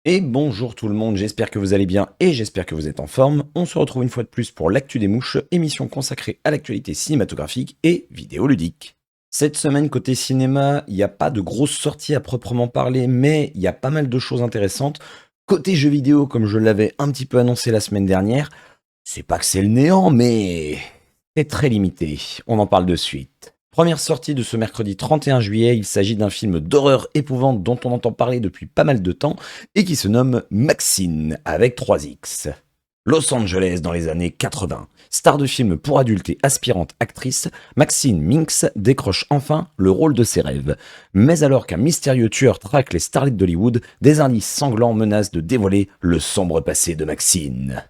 Et bonjour tout le monde, j'espère que vous allez bien et j'espère que vous êtes en forme. On se retrouve une fois de plus pour l'Actu des Mouches, émission consacrée à l'actualité cinématographique et vidéoludique. Cette semaine, côté cinéma, il n'y a pas de grosses sorties à proprement parler, mais il y a pas mal de choses intéressantes. Côté jeux vidéo, comme je l'avais un petit peu annoncé la semaine dernière, c'est pas que c'est le néant, mais c'est très limité. On en parle de suite. Première sortie de ce mercredi 31 juillet, il s'agit d'un film d'horreur épouvante dont on entend parler depuis pas mal de temps et qui se nomme Maxine avec 3 X. Los Angeles dans les années 80. Star de film pour adultes et aspirante actrice, Maxine Minx décroche enfin le rôle de ses rêves. Mais alors qu'un mystérieux tueur traque les starlets d'Hollywood, des indices sanglants menacent de dévoiler le sombre passé de Maxine.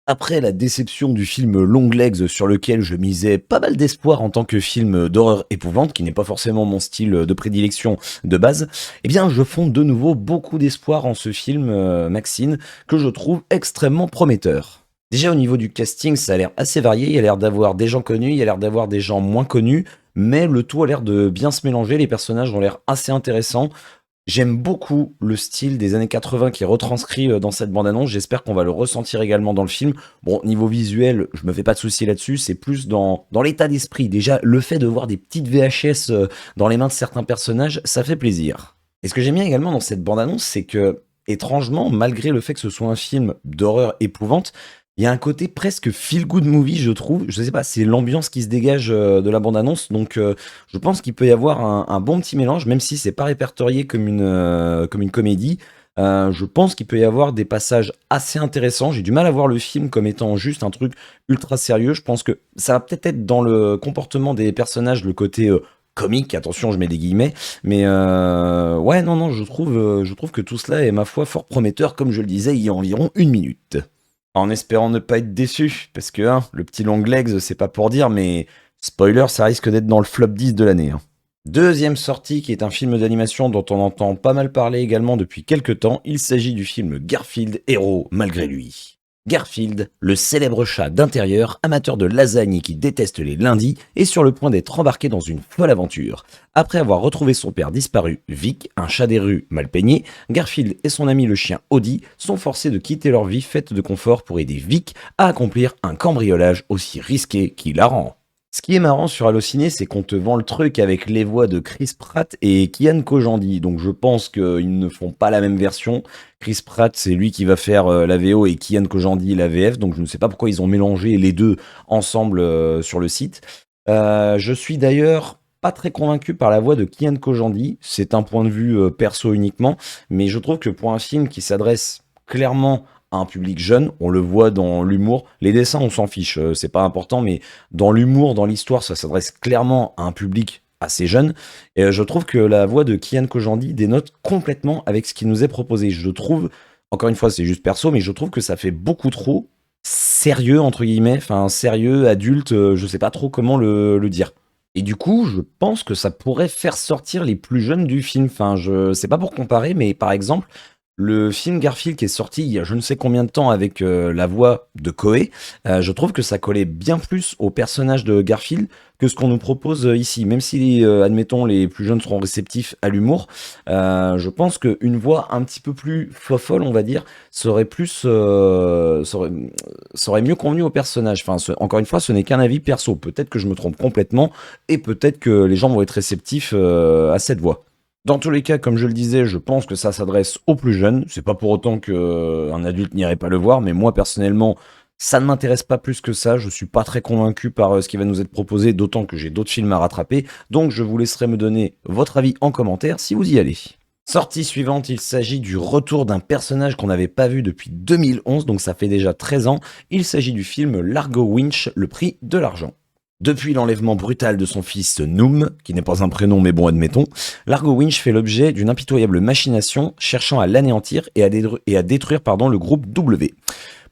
Après la déception du film Longlegs sur lequel je misais pas mal d'espoir en tant que film d'horreur épouvante, qui n'est pas forcément mon style de prédilection de base, eh bien je fonde de nouveau beaucoup d'espoir en ce film Maxine, que je trouve extrêmement prometteur. Déjà au niveau du casting, ça a l'air assez varié, il y a l'air d'avoir des gens connus, il y a l'air d'avoir des gens moins connus, mais le tout a l'air de bien se mélanger, les personnages ont l'air assez intéressants. J'aime beaucoup le style des années 80 qui est retranscrit dans cette bande-annonce. J'espère qu'on va le ressentir également dans le film. Bon, niveau visuel, je me fais pas de soucis là-dessus. C'est plus dans l'état d'esprit. Déjà, le fait de voir des petites VHS dans les mains de certains personnages, ça fait plaisir. Et ce que j'aime bien également dans cette bande-annonce, c'est que, étrangement, malgré le fait que ce soit un film d'horreur épouvante, il y a un côté presque feel-good movie, je trouve. Je sais pas, c'est l'ambiance qui se dégage de la bande-annonce. Donc, je pense qu'il peut y avoir un bon petit mélange, même si c'est pas répertorié comme une comédie. Je pense qu'il peut y avoir des passages assez intéressants. J'ai du mal à voir le film comme étant juste un truc ultra sérieux. Je pense que ça va peut-être être dans le comportement des personnages, le côté comique. Attention, je mets des guillemets. Mais ouais, non, je trouve que tout cela est, ma foi, fort prometteur, comme je le disais il y a environ 1 minute. En espérant ne pas être déçu, parce que le petit Longlegs, c'est pas pour dire, mais spoiler, ça risque d'être dans le flop 10 de l'année. Deuxième sortie, qui est un film d'animation dont on entend pas mal parler également depuis quelques temps, il s'agit du film Garfield, héros malgré lui. Garfield, le célèbre chat d'intérieur, amateur de lasagne et qui déteste les lundis, est sur le point d'être embarqué dans une folle aventure. Après avoir retrouvé son père disparu, Vic, un chat des rues mal peigné, Garfield et son ami le chien Audi sont forcés de quitter leur vie faite de confort pour aider Vic à accomplir un cambriolage aussi risqué qu'hilarant. Ce qui est marrant sur Allociné, c'est qu'on te vend le truc avec les voix de Chris Pratt et Kian Kojandi. Donc je pense qu'ils ne font pas la même version. Chris Pratt, c'est lui qui va faire la VO et Kian Kojandi la VF. Donc je ne sais pas pourquoi ils ont mélangé les deux ensemble sur le site. Je suis d'ailleurs pas très convaincu par la voix de Kian Kojandi. C'est un point de vue perso uniquement. Mais je trouve que pour un film qui s'adresse clairement à un public jeune, on le voit dans l'humour. Les dessins, on s'en fiche, c'est pas important, mais dans l'humour, dans l'histoire, ça s'adresse clairement à un public assez jeune. Et je trouve que la voix de Kian Kojandi dénote complètement avec ce qui nous est proposé. Je trouve, encore une fois, c'est juste perso, mais je trouve que ça fait beaucoup trop sérieux, entre guillemets, enfin sérieux, adulte, je sais pas trop comment le dire. Et du coup, je pense que ça pourrait faire sortir les plus jeunes du film. Enfin, je sais pas pour comparer, mais par exemple, le film Garfield qui est sorti il y a je ne sais combien de temps avec la voix de Koé, je trouve que ça collait bien plus au personnage de Garfield que ce qu'on nous propose ici. Même si, admettons, les plus jeunes seront réceptifs à l'humour, je pense qu'une voix un petit peu plus fofolle, on va dire, serait plus, serait mieux convenu au personnage. Enfin, encore une fois, ce n'est qu'un avis perso. Peut-être que je me trompe complètement et peut-être que les gens vont être réceptifs à cette voix. Dans tous les cas, comme je le disais, je pense que ça s'adresse aux plus jeunes. C'est pas pour autant qu'un adulte n'irait pas le voir, mais moi personnellement, ça ne m'intéresse pas plus que ça. Je suis pas très convaincu par ce qui va nous être proposé, d'autant que j'ai d'autres films à rattraper. Donc je vous laisserai me donner votre avis en commentaire si vous y allez. Sortie suivante, il s'agit du retour d'un personnage qu'on n'avait pas vu depuis 2011, donc ça fait déjà 13 ans. Il s'agit du film Largo Winch, le prix de l'argent. Depuis l'enlèvement brutal de son fils Noom, qui n'est pas un prénom mais bon admettons, Largo Winch fait l'objet d'une impitoyable machination cherchant à l'anéantir et à détruire le groupe W.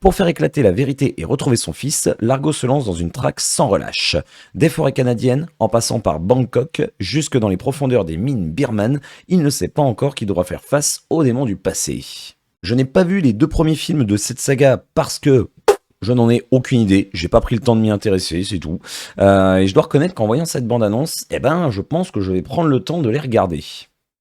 Pour faire éclater la vérité et retrouver son fils, Largo se lance dans une traque sans relâche. Des forêts canadiennes, en passant par Bangkok, jusque dans les profondeurs des mines birmanes, il ne sait pas encore qu'il devra faire face aux démons du passé. Je n'ai pas vu les 2 premiers films de cette saga parce que je n'en ai aucune idée, j'ai pas pris le temps de m'y intéresser, c'est tout. Et je dois reconnaître qu'en voyant cette bande-annonce, je pense que je vais prendre le temps de les regarder.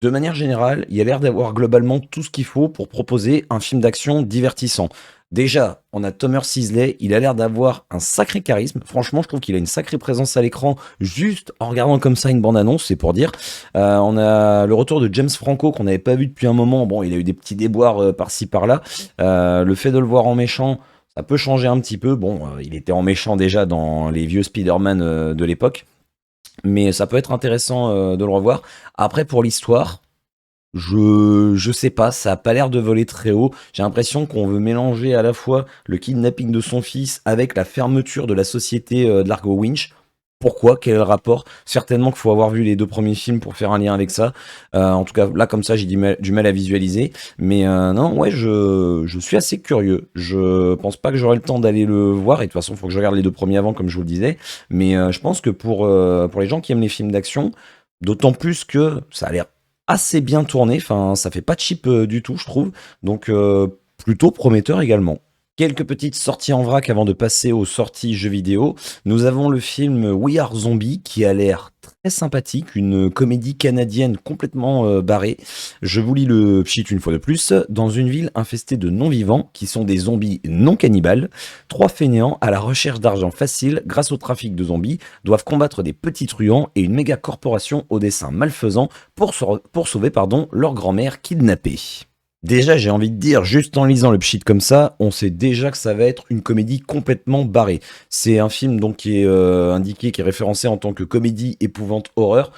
De manière générale, il y a l'air d'avoir globalement tout ce qu'il faut pour proposer un film d'action divertissant. Déjà, on a Thomas Sisley, il a l'air d'avoir un sacré charisme. Franchement, je trouve qu'il a une sacrée présence à l'écran, juste en regardant comme ça une bande-annonce, c'est pour dire. On a le retour de James Franco qu'on n'avait pas vu depuis un moment. Bon, il a eu des petits déboires par-ci par-là. Le fait de le voir en méchant, ça peut changer un petit peu. Bon, il était en méchant déjà dans les vieux Spider-Man de l'époque, mais ça peut être intéressant de le revoir. Après, pour l'histoire, je sais pas, ça a pas l'air de voler très haut. J'ai l'impression qu'on veut mélanger à la fois le kidnapping de son fils avec la fermeture de la société de Largo Winch. Pourquoi? Quel est le rapport? Certainement qu'il faut avoir vu les deux premiers films pour faire un lien avec ça. En tout cas, là, comme ça, j'ai du mal à visualiser. Mais non, ouais, je suis assez curieux. Je pense pas que j'aurai le temps d'aller le voir. Et de toute façon, il faut que je regarde les deux premiers avant, comme je vous le disais. Mais je pense que pour les gens qui aiment les films d'action, d'autant plus que ça a l'air assez bien tourné, enfin ça fait pas cheap du tout je trouve, donc plutôt prometteur également. Quelques petites sorties en vrac avant de passer aux sorties jeux vidéo. Nous avons le film We Are Zombie qui a l'air très sympathique, une comédie canadienne complètement barrée. Je vous lis le pchit une fois de plus. Dans une ville infestée de non-vivants qui sont des zombies non cannibales, trois fainéants à la recherche d'argent facile grâce au trafic de zombies doivent combattre des petits truands et une méga corporation au dessein malfaisant pour sauver leur grand-mère kidnappée. Déjà, j'ai envie de dire, juste en lisant le pchit comme ça, on sait déjà que ça va être une comédie complètement barrée. C'est un film donc qui est indiqué, qui est référencé en tant que comédie épouvante horreur.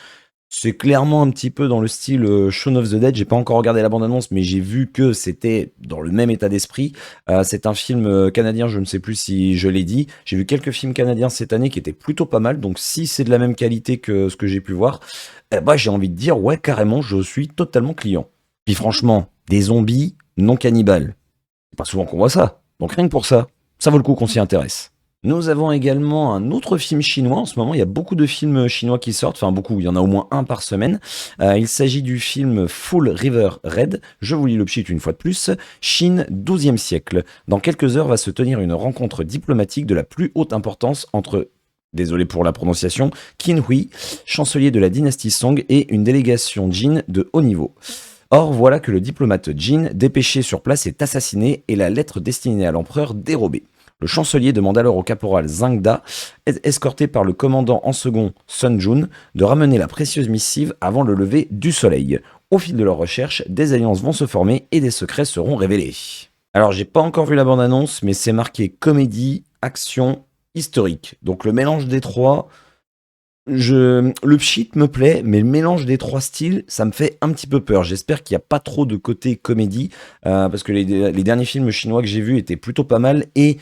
C'est clairement un petit peu dans le style Shaun of the Dead. J'ai pas encore regardé la bande-annonce, mais j'ai vu que c'était dans le même état d'esprit. C'est un film canadien, je ne sais plus si je l'ai dit. J'ai vu quelques films canadiens cette année qui étaient plutôt pas mal. Donc si c'est de la même qualité que ce que j'ai pu voir, bah j'ai envie de dire ouais carrément, je suis totalement client. Puis franchement, des zombies non cannibales. C'est pas souvent qu'on voit ça. Donc rien que pour ça, ça vaut le coup qu'on s'y intéresse. Nous avons également un autre film chinois. En ce moment, il y a beaucoup de films chinois qui sortent. Enfin, beaucoup, il y en a au moins un par semaine. Il s'agit du film Full River Red. Je vous lis le pchit une fois de plus. Chine, 12e siècle. Dans quelques heures va se tenir une rencontre diplomatique de la plus haute importance entre, désolé pour la prononciation, Qin Hui, chancelier de la dynastie Song, et une délégation Jin de haut niveau. Or, voilà que le diplomate Jin, dépêché sur place, est assassiné et la lettre destinée à l'empereur dérobée. Le chancelier demande alors au caporal Zhang Da, escorté par le commandant en second Sun Jun, de ramener la précieuse missive avant le lever du soleil. Au fil de leurs recherches, des alliances vont se former et des secrets seront révélés. Alors, j'ai pas encore vu la bande-annonce, mais c'est marqué comédie, action, historique. Donc le mélange des trois, le pchit me plaît, mais le mélange des trois styles, ça me fait un petit peu peur. J'espère qu'il n'y a pas trop de côté comédie, parce que les derniers films chinois que j'ai vus étaient plutôt pas mal, et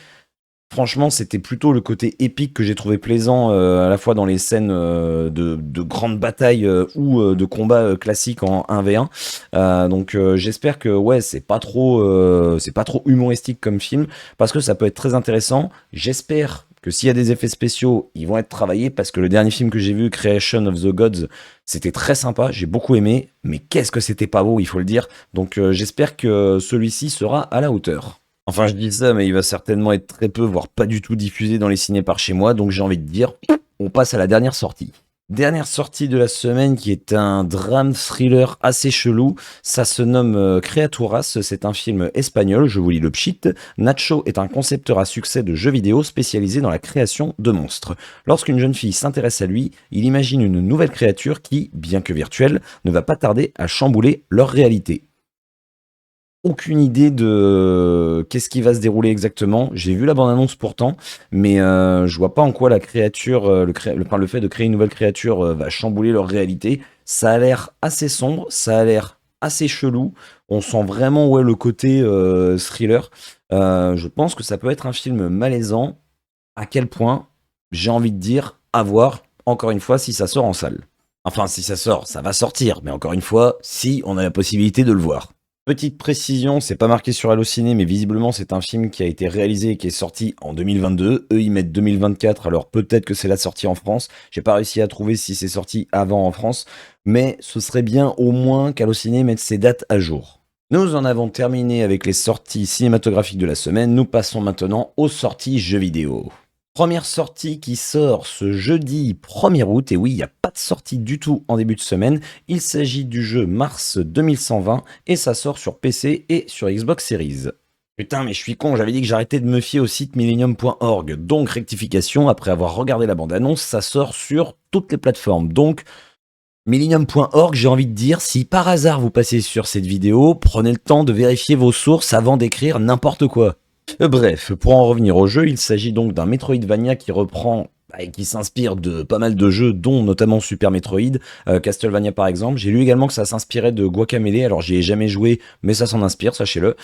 franchement, c'était plutôt le côté épique que j'ai trouvé plaisant, à la fois dans les scènes de grandes batailles ou de combats classiques en 1v1. Donc j'espère que ouais, c'est pas trop humoristique comme film, parce que ça peut être très intéressant. J'espère que s'il y a des effets spéciaux, ils vont être travaillés, parce que le dernier film que j'ai vu, Creation of the Gods, c'était très sympa, j'ai beaucoup aimé, mais qu'est-ce que c'était pas beau, il faut le dire. Donc j'espère que celui-ci sera à la hauteur. Enfin, je dis ça, mais il va certainement être très peu, voire pas du tout diffusé dans les ciné par chez moi, donc j'ai envie de dire, on passe à la dernière sortie. Dernière sortie de la semaine qui est un drame thriller assez chelou, ça se nomme Criaturas, c'est un film espagnol, je vous lis le pchit. Nacho est un concepteur à succès de jeux vidéo spécialisé dans la création de monstres. Lorsqu'une jeune fille s'intéresse à lui, il imagine une nouvelle créature qui, bien que virtuelle, ne va pas tarder à chambouler leur réalité. Aucune idée de qu'est-ce qui va se dérouler exactement. J'ai vu la bande-annonce pourtant, mais je vois pas en quoi la créature, le fait de créer une nouvelle créature va chambouler leur réalité. Ça a l'air assez sombre, ça a l'air assez chelou. On sent vraiment ouais, le côté thriller. Je pense que ça peut être un film malaisant. À quel point, j'ai envie de dire, à voir, encore une fois, si ça sort en salle. Enfin, si ça sort, ça va sortir, mais encore une fois, si on a la possibilité de le voir. Petite précision, c'est pas marqué sur Allociné, mais visiblement c'est un film qui a été réalisé et qui est sorti en 2022. Eux, ils mettent 2024, alors peut-être que c'est la sortie en France. J'ai pas réussi à trouver si c'est sorti avant en France, mais ce serait bien au moins qu'Allociné mette ses dates à jour. Nous en avons terminé avec les sorties cinématographiques de la semaine. Nous passons maintenant aux sorties jeux vidéo. Première sortie qui sort ce jeudi 1er août, et oui, il n'y a pas de sortie du tout en début de semaine. Il s'agit du jeu Mars 2120 et ça sort sur PC et sur Xbox Series. Putain, mais je suis con, j'avais dit que j'arrêtais de me fier au site millennium.org. Donc, rectification, après avoir regardé la bande-annonce, ça sort sur toutes les plateformes. Donc, millennium.org, j'ai envie de dire, si par hasard vous passez sur cette vidéo, prenez le temps de vérifier vos sources avant d'écrire n'importe quoi. Bref, pour en revenir au jeu, il s'agit donc d'un Metroidvania qui reprend et qui s'inspire de pas mal de jeux, dont notamment Super Metroid, Castlevania par exemple. J'ai lu également que ça s'inspirait de Guacamelee, alors j'y ai jamais joué, mais ça s'en inspire, sachez-le.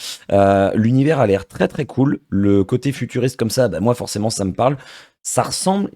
L'univers a l'air très très cool, le côté futuriste comme ça, moi forcément ça me parle. Ça ressemble,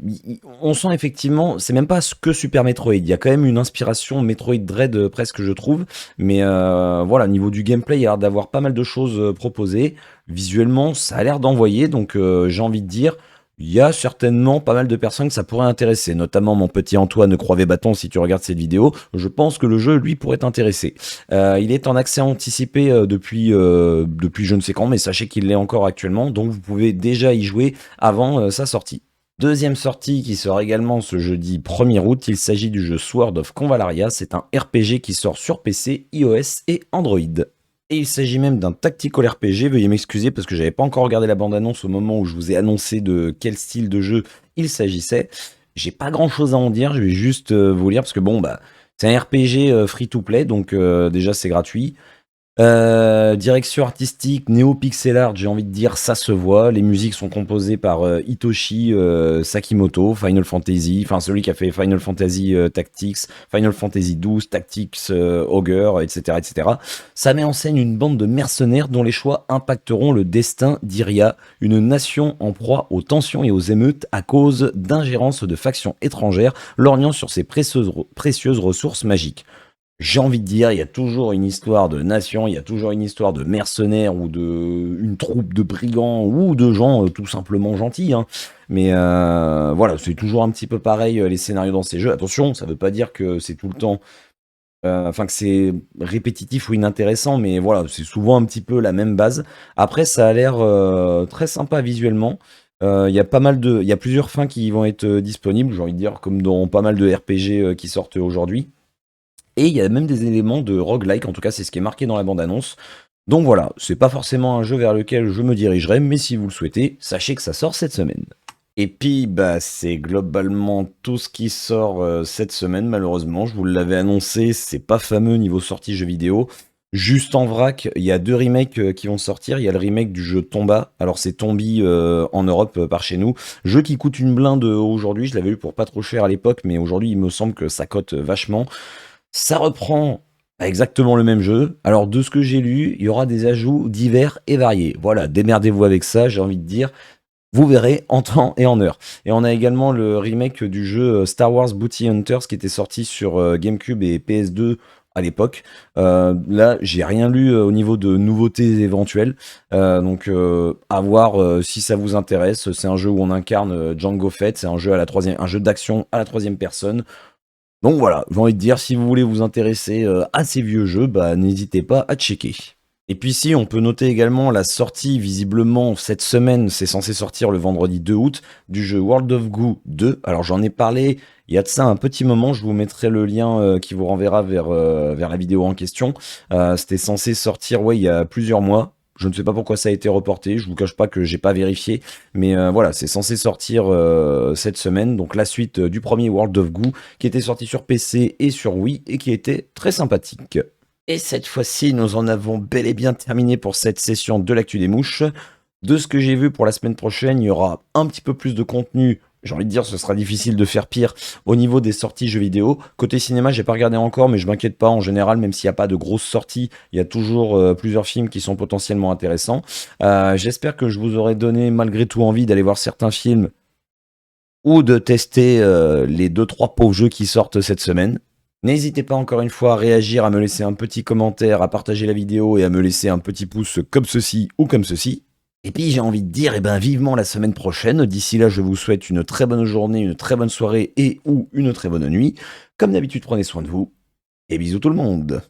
on sent effectivement, c'est même pas que Super Metroid, il y a quand même une inspiration Metroid Dread presque je trouve, mais voilà, au niveau du gameplay, il y a l'air d'avoir pas mal de choses proposées. Visuellement, ça a l'air d'envoyer, donc j'ai envie de dire, il y a certainement pas mal de personnes que ça pourrait intéresser, notamment mon petit Antoine Croivet-Bâton, si tu regardes cette vidéo, je pense que le jeu, lui, pourrait t'intéresser. Il est en accès anticipé depuis je ne sais quand, mais sachez qu'il l'est encore actuellement, donc vous pouvez déjà y jouer avant sa sortie. Deuxième sortie qui sort également ce jeudi 1er août, il s'agit du jeu Sword of Convalaria, c'est un RPG qui sort sur PC, iOS et Android. Et il s'agit même d'un tactical RPG, veuillez m'excuser parce que j'avais pas encore regardé la bande-annonce au moment où je vous ai annoncé de quel style de jeu il s'agissait. J'ai pas grand chose à en dire, je vais juste vous lire parce que bon bah c'est un RPG free to play donc déjà c'est gratuit. Direction artistique, néo-pixel art, j'ai envie de dire, ça se voit. Les musiques sont composées par Hitoshi Sakimoto, Final Fantasy, enfin celui qui a fait Final Fantasy Tactics, Final Fantasy XII, Tactics Ogre, etc., etc. Ça met en scène une bande de mercenaires dont les choix impacteront le destin d'Iria, une nation en proie aux tensions et aux émeutes à cause d'ingérences de factions étrangères lorgnant sur ses précieuses ressources magiques. J'ai envie de dire, il y a toujours une histoire de nation, il y a toujours une histoire de mercenaires ou de une troupe de brigands ou de gens tout simplement gentils, hein. Mais voilà, c'est toujours un petit peu pareil les scénarios dans ces jeux. Attention, ça veut pas dire que c'est tout le temps, enfin que c'est répétitif ou inintéressant, mais voilà, c'est souvent un petit peu la même base. Après, ça a l'air très sympa visuellement. Il y a il y a plusieurs fins qui vont être disponibles, j'ai envie de dire, comme dans pas mal de RPG qui sortent aujourd'hui. Et il y a même des éléments de roguelike, en tout cas c'est ce qui est marqué dans la bande-annonce. Donc voilà, c'est pas forcément un jeu vers lequel je me dirigerai, mais si vous le souhaitez, sachez que ça sort cette semaine. Et puis bah c'est globalement tout ce qui sort cette semaine malheureusement, je vous l'avais annoncé, c'est pas fameux niveau sortie jeux vidéo. Juste en vrac, il y a deux remakes qui vont sortir. Il y a le remake du jeu Tomba. Alors c'est Tombi en Europe par chez nous. Jeu qui coûte une blinde aujourd'hui. Je l'avais eu pour pas trop cher à l'époque, mais aujourd'hui il me semble que ça cote vachement. Ça reprend exactement le même jeu. Alors, de ce que j'ai lu, il y aura des ajouts divers et variés. Voilà, démerdez-vous avec ça, j'ai envie de dire. Vous verrez en temps et en heure. Et on a également le remake du jeu Star Wars Bounty Hunters qui était sorti sur GameCube et PS2 à l'époque. Là, j'ai rien lu au niveau de nouveautés éventuelles. Donc, à voir si ça vous intéresse. C'est un jeu où on incarne Jango Fett. C'est un jeu un jeu d'action à la troisième personne. Donc voilà, j'ai envie de dire, si vous voulez vous intéresser à ces vieux jeux, bah n'hésitez pas à checker. Et puis si, on peut noter également la sortie, visiblement cette semaine, c'est censé sortir le vendredi 2 août, du jeu World of Goo 2. Alors j'en ai parlé il y a de ça un petit moment, je vous mettrai le lien qui vous renverra vers la vidéo en question. C'était censé sortir, ouais, il y a plusieurs mois. Je ne sais pas pourquoi ça a été reporté, je vous cache pas que j'ai pas vérifié, mais voilà, c'est censé sortir cette semaine, donc la suite du premier World of Goo, qui était sorti sur PC et sur Wii, et qui était très sympathique. Et cette fois-ci, nous en avons bel et bien terminé pour cette session de l'actu des mouches. De ce que j'ai vu pour la semaine prochaine, il y aura un petit peu plus de contenu. J'ai envie de dire, ce sera difficile de faire pire au niveau des sorties jeux vidéo. Côté cinéma, j'ai pas regardé encore, mais je m'inquiète pas. En général, même s'il n'y a pas de grosses sorties, il y a toujours plusieurs films qui sont potentiellement intéressants. J'espère que je vous aurai donné malgré tout envie d'aller voir certains films ou de tester les 2-3 pauvres jeux qui sortent cette semaine. N'hésitez pas encore une fois à réagir, à me laisser un petit commentaire, à partager la vidéo et à me laisser un petit pouce comme ceci ou comme ceci. Et puis j'ai envie de dire, vivement la semaine prochaine. D'ici là, je vous souhaite une très bonne journée, une très bonne soirée et ou une très bonne nuit. Comme d'habitude, prenez soin de vous et bisous tout le monde.